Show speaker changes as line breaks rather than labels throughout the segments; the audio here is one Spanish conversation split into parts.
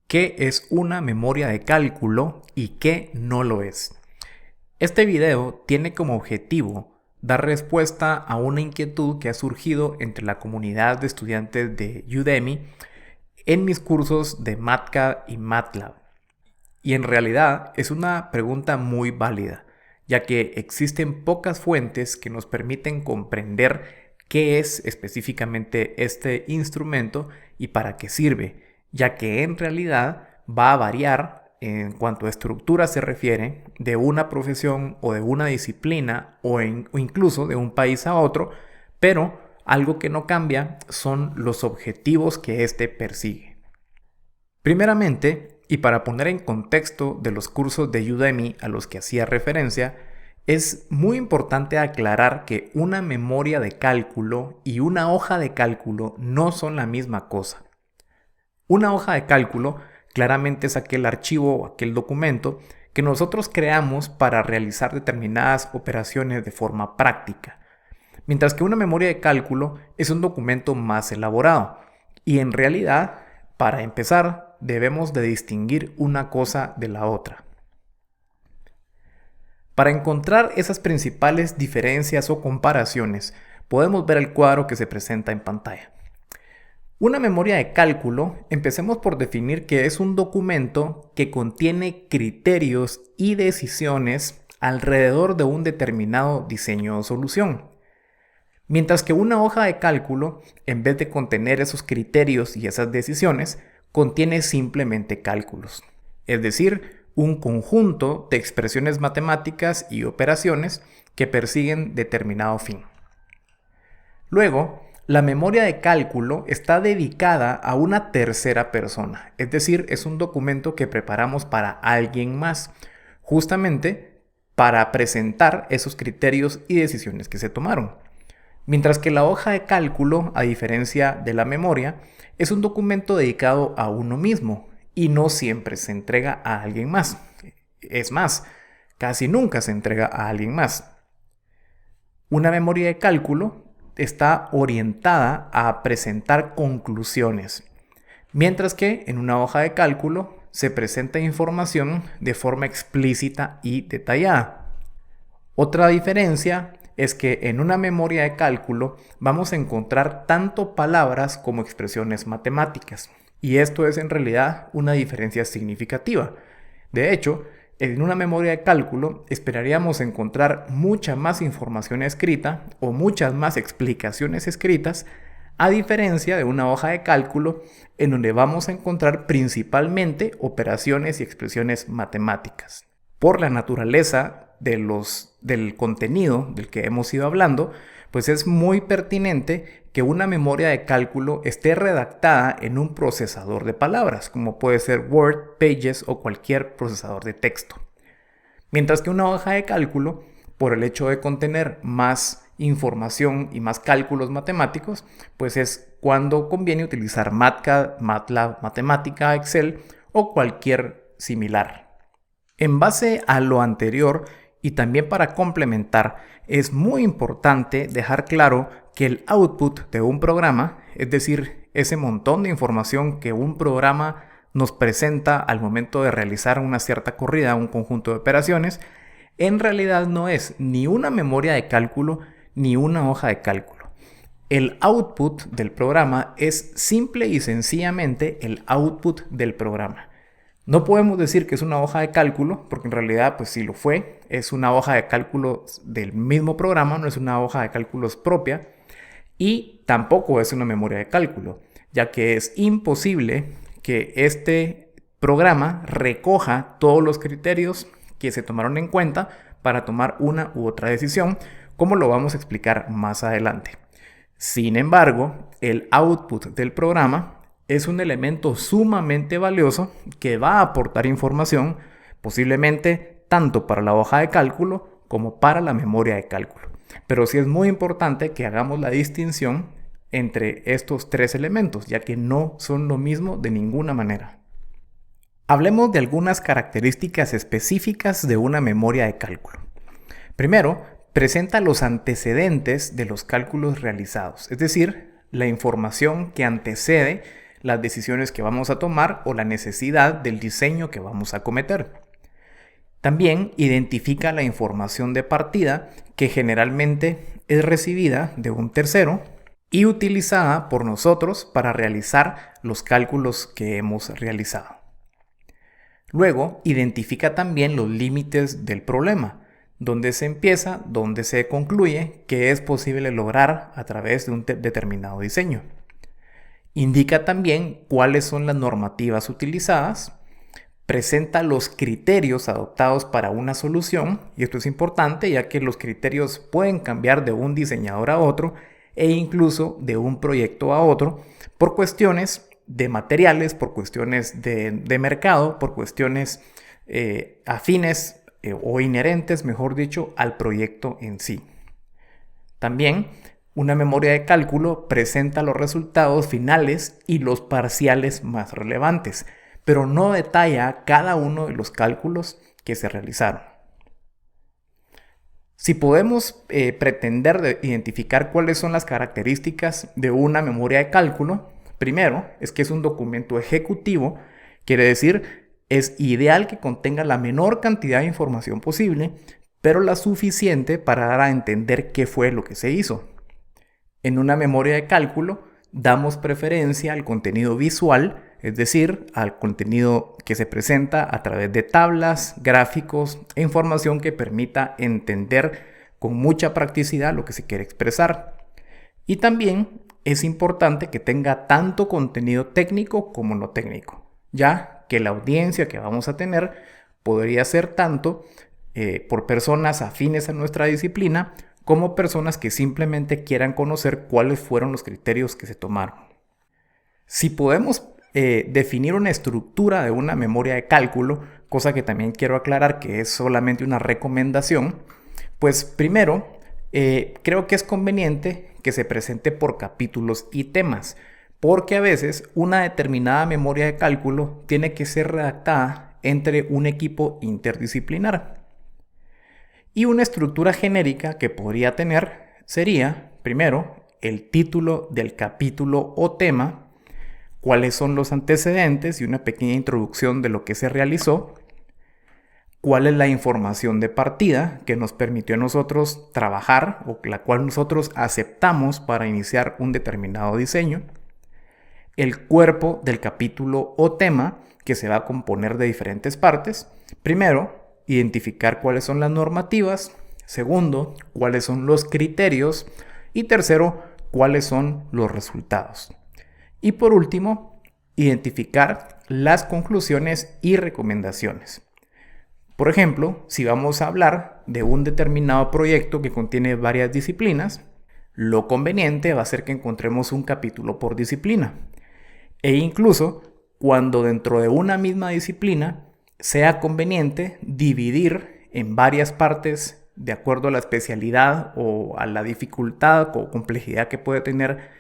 qué es una memoria de cálculo y qué no lo es. Este video tiene como objetivo dar respuesta a una inquietud que ha surgido entre la comunidad de estudiantes de Udemy en mis cursos de MATCAD y MATLAB. Y en realidad es una pregunta muy válida, ya que existen pocas fuentes que nos permiten comprender qué es específicamente este instrumento y para qué sirve, ya que en realidad va a variar en cuanto a estructura se refiere de una profesión o de una disciplina o incluso de un país a otro, pero algo que no cambia son los objetivos que éste persigue. Primeramente, y para poner en contexto de los cursos de Udemy a los que hacía referencia, es muy importante aclarar que una memoria de cálculo y una hoja de cálculo no son la misma cosa. Una hoja de cálculo claramente es aquel archivo o aquel documento que nosotros creamos para realizar determinadas operaciones de forma práctica, mientras que una memoria de cálculo es un documento más elaborado. Y en realidad, para empezar, debemos de distinguir una cosa de la otra. Para encontrar esas principales diferencias o comparaciones, podemos ver el cuadro que se presenta en pantalla. Una memoria de cálculo, empecemos por definir que es un documento que contiene criterios y decisiones alrededor de un determinado diseño o solución. Mientras que una hoja de cálculo, en vez de contener esos criterios y esas decisiones, contiene simplemente cálculos. Es decir, un conjunto de expresiones matemáticas y operaciones que persiguen determinado fin. Luego, la memoria de cálculo está dedicada a una tercera persona, es decir, es un documento que preparamos para alguien más, justamente para presentar esos criterios y decisiones que se tomaron. Mientras que la hoja de cálculo, a diferencia de la memoria, es un documento dedicado a uno mismo y no siempre se entrega a alguien más. Es más, casi nunca se entrega a alguien más. Una memoria de cálculo está orientada a presentar conclusiones, mientras que en una hoja de cálculo se presenta información de forma explícita y detallada. Otra diferencia es que en una memoria de cálculo vamos a encontrar tanto palabras como expresiones matemáticas, y esto es en realidad una diferencia significativa. De hecho, en una memoria de cálculo esperaríamos encontrar mucha más información escrita o muchas más explicaciones escritas, a diferencia de una hoja de cálculo en donde vamos a encontrar principalmente operaciones y expresiones matemáticas. Por la naturaleza del contenido del que hemos ido hablando, pues es muy pertinente que una memoria de cálculo esté redactada en un procesador de palabras, como puede ser Word, Pages o cualquier procesador de texto. Mientras que una hoja de cálculo, por el hecho de contener más información y más cálculos matemáticos, pues es cuando conviene utilizar MATCAD, MATLAB, Matemática, Excel o cualquier similar. En base a lo anterior, y también para complementar, es muy importante dejar claro que el output de un programa, es decir, ese montón de información que un programa nos presenta al momento de realizar una cierta corrida, un conjunto de operaciones, en realidad no es ni una memoria de cálculo ni una hoja de cálculo. El output del programa es simple y sencillamente el output del programa. No podemos decir que es una hoja de cálculo, porque en realidad, pues si lo fue, es una hoja de cálculo del mismo programa, no es una hoja de cálculos propia, y tampoco es una memoria de cálculo, ya que es imposible que este programa recoja todos los criterios que se tomaron en cuenta para tomar una u otra decisión, como lo vamos a explicar más adelante. Sin embargo, el output del programa es un elemento sumamente valioso que va a aportar información, posiblemente tanto para la hoja de cálculo como para la memoria de cálculo. Pero sí es muy importante que hagamos la distinción entre estos tres elementos, ya que no son lo mismo de ninguna manera. Hablemos de algunas características específicas de una memoria de cálculo. Primero, presenta los antecedentes de los cálculos realizados, es decir, la información que antecede las decisiones que vamos a tomar o la necesidad del diseño que vamos a cometer. También identifica la información de partida que generalmente es recibida de un tercero y utilizada por nosotros para realizar los cálculos que hemos realizado. Luego, identifica también los límites del problema, dónde se empieza, dónde se concluye, qué es posible lograr a través de un determinado diseño. Indica también cuáles son las normativas utilizadas, presenta los criterios adoptados para una solución, y esto es importante ya que los criterios pueden cambiar de un diseñador a otro e incluso de un proyecto a otro por cuestiones de materiales, por cuestiones de mercado, por cuestiones afines o inherentes, mejor dicho, al proyecto en sí. También una memoria de cálculo presenta los resultados finales y los parciales más relevantes, pero no detalla cada uno de los cálculos que se realizaron. Si podemos pretender identificar cuáles son las características de una memoria de cálculo, primero es que es un documento ejecutivo, quiere decir, es ideal que contenga la menor cantidad de información posible, pero la suficiente para dar a entender qué fue lo que se hizo. En una memoria de cálculo damos preferencia al contenido visual, es decir, al contenido que se presenta a través de tablas, gráficos e información que permita entender con mucha practicidad lo que se quiere expresar. Y también es importante que tenga tanto contenido técnico como no técnico, ya que la audiencia que vamos a tener podría ser tanto por personas afines a nuestra disciplina como personas que simplemente quieran conocer cuáles fueron los criterios que se tomaron. Si podemos definir una estructura de una memoria de cálculo, cosa que también quiero aclarar que es solamente una recomendación, pues primero creo que es conveniente que se presente por capítulos y temas, porque a veces una determinada memoria de cálculo tiene que ser redactada entre un equipo interdisciplinar. Y una estructura genérica que podría tener sería, primero, el título del capítulo o tema, cuáles son los antecedentes y una pequeña introducción de lo que se realizó, cuál es la información de partida que nos permitió a nosotros trabajar o la cual nosotros aceptamos para iniciar un determinado diseño, el cuerpo del capítulo o tema que se va a componer de diferentes partes. Primero, identificar cuáles son las normativas. Segundo, cuáles son los criterios. Y tercero, cuáles son los resultados. Y por último, identificar las conclusiones y recomendaciones. Por ejemplo, si vamos a hablar de un determinado proyecto que contiene varias disciplinas, lo conveniente va a ser que encontremos un capítulo por disciplina. E incluso cuando dentro de una misma disciplina sea conveniente dividir en varias partes de acuerdo a la especialidad o a la dificultad o complejidad que puede tener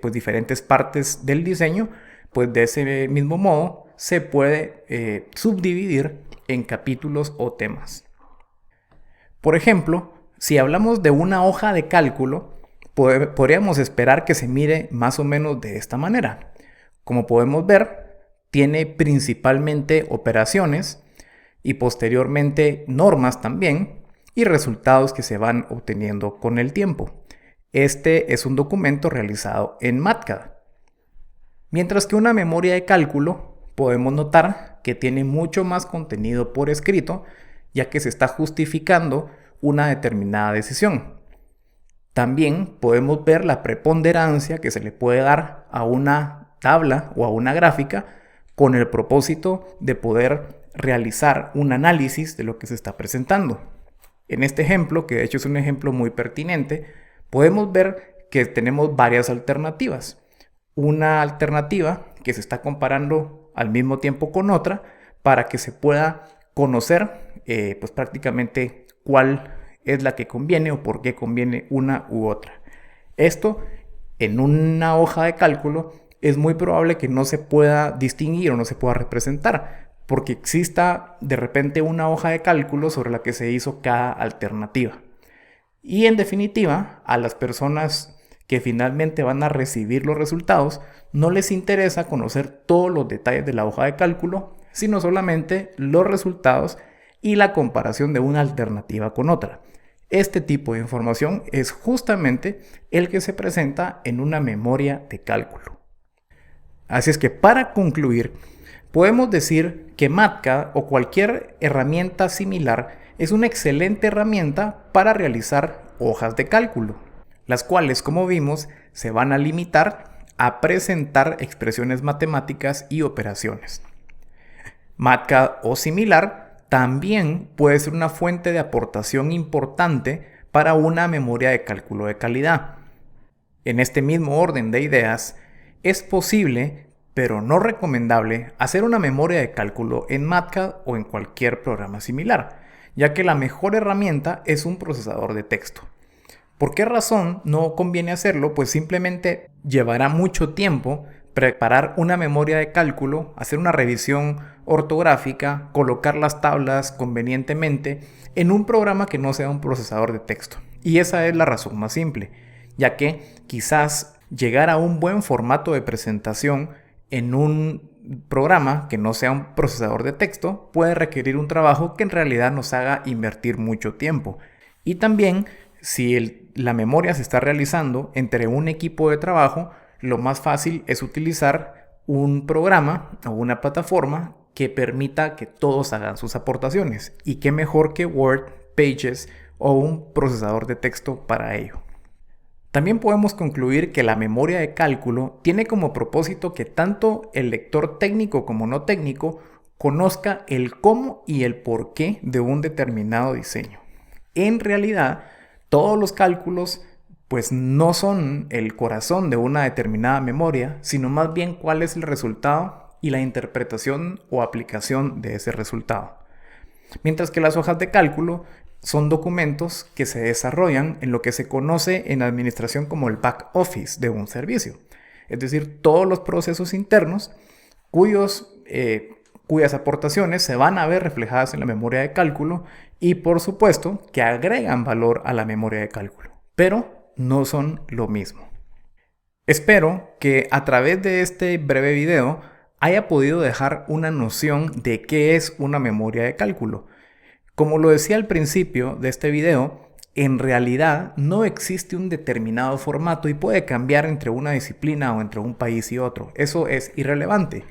pues diferentes partes del diseño, pues de ese mismo modo se puede subdividir en capítulos o temas. Por ejemplo, si hablamos de una hoja de cálculo, podríamos esperar que se mire más o menos de esta manera. Como podemos ver, tiene principalmente operaciones y posteriormente normas también y resultados que se van obteniendo con el tiempo. Este es un documento realizado en MATCAD. Mientras que una memoria de cálculo podemos notar que tiene mucho más contenido por escrito, ya que se está justificando una determinada decisión. También podemos ver la preponderancia que se le puede dar a una tabla o a una gráfica con el propósito de poder realizar un análisis de lo que se está presentando. En este ejemplo, que de hecho es un ejemplo muy pertinente, podemos ver que tenemos varias alternativas. Una alternativa que se está comparando al mismo tiempo con otra para que se pueda conocer pues prácticamente cuál es la que conviene o por qué conviene una u otra. Esto en una hoja de cálculo es muy probable que no se pueda distinguir o no se pueda representar, porque exista de repente una hoja de cálculo sobre la que se hizo cada alternativa. Y en definitiva, a las personas que finalmente van a recibir los resultados, no les interesa conocer todos los detalles de la hoja de cálculo, sino solamente los resultados y la comparación de una alternativa con otra. Este tipo de información es justamente el que se presenta en una memoria de cálculo. Así es que para concluir, podemos decir que MATCAD o cualquier herramienta similar es una excelente herramienta para realizar hojas de cálculo, las cuales, como vimos, se van a limitar a presentar expresiones matemáticas y operaciones. MATCAD o similar también puede ser una fuente de aportación importante para una memoria de cálculo de calidad. En este mismo orden de ideas, es posible, pero no recomendable, hacer una memoria de cálculo en MATCAD o en cualquier programa similar, ya que la mejor herramienta es un procesador de texto. ¿Por qué razón no conviene hacerlo? Pues simplemente llevará mucho tiempo preparar una memoria de cálculo, hacer una revisión ortográfica, colocar las tablas convenientemente en un programa que no sea un procesador de texto. Y esa es la razón más simple, ya que quizás llegar a un buen formato de presentación en un programa que no sea un procesador de texto puede requerir un trabajo que en realidad nos haga invertir mucho tiempo. Y también, si la memoria se está realizando entre un equipo de trabajo, lo más fácil es utilizar un programa o una plataforma que permita que todos hagan sus aportaciones. Y qué mejor que Word, Pages o un procesador de texto para ello. También podemos concluir que la memoria de cálculo tiene como propósito que tanto el lector técnico como no técnico conozca el cómo y el por qué de un determinado diseño. En realidad, todos los cálculos pues no son el corazón de una determinada memoria, sino más bien cuál es el resultado y la interpretación o aplicación de ese resultado. Mientras que las hojas de cálculo son documentos que se desarrollan en lo que se conoce en administración como el back office de un servicio. Es decir, todos los procesos internos cuyas aportaciones se van a ver reflejadas en la memoria de cálculo y por supuesto que agregan valor a la memoria de cálculo, pero no son lo mismo. Espero que a través de este breve video haya podido dejar una noción de qué es una memoria de cálculo. Como lo decía al principio de este video, en realidad no existe un determinado formato y puede cambiar entre una disciplina o entre un país y otro. Eso es irrelevante.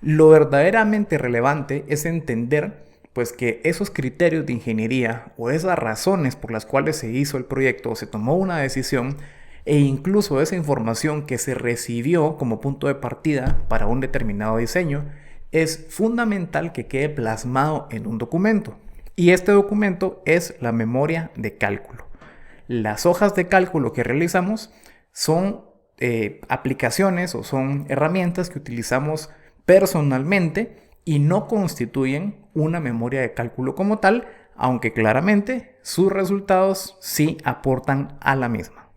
Lo verdaderamente relevante es entender pues que esos criterios de ingeniería o esas razones por las cuales se hizo el proyecto o se tomó una decisión e incluso esa información que se recibió como punto de partida para un determinado diseño es fundamental que quede plasmado en un documento. Y este documento es la memoria de cálculo. Las hojas de cálculo que realizamos son aplicaciones o son herramientas que utilizamos personalmente y no constituyen una memoria de cálculo como tal, aunque claramente sus resultados sí aportan a la misma.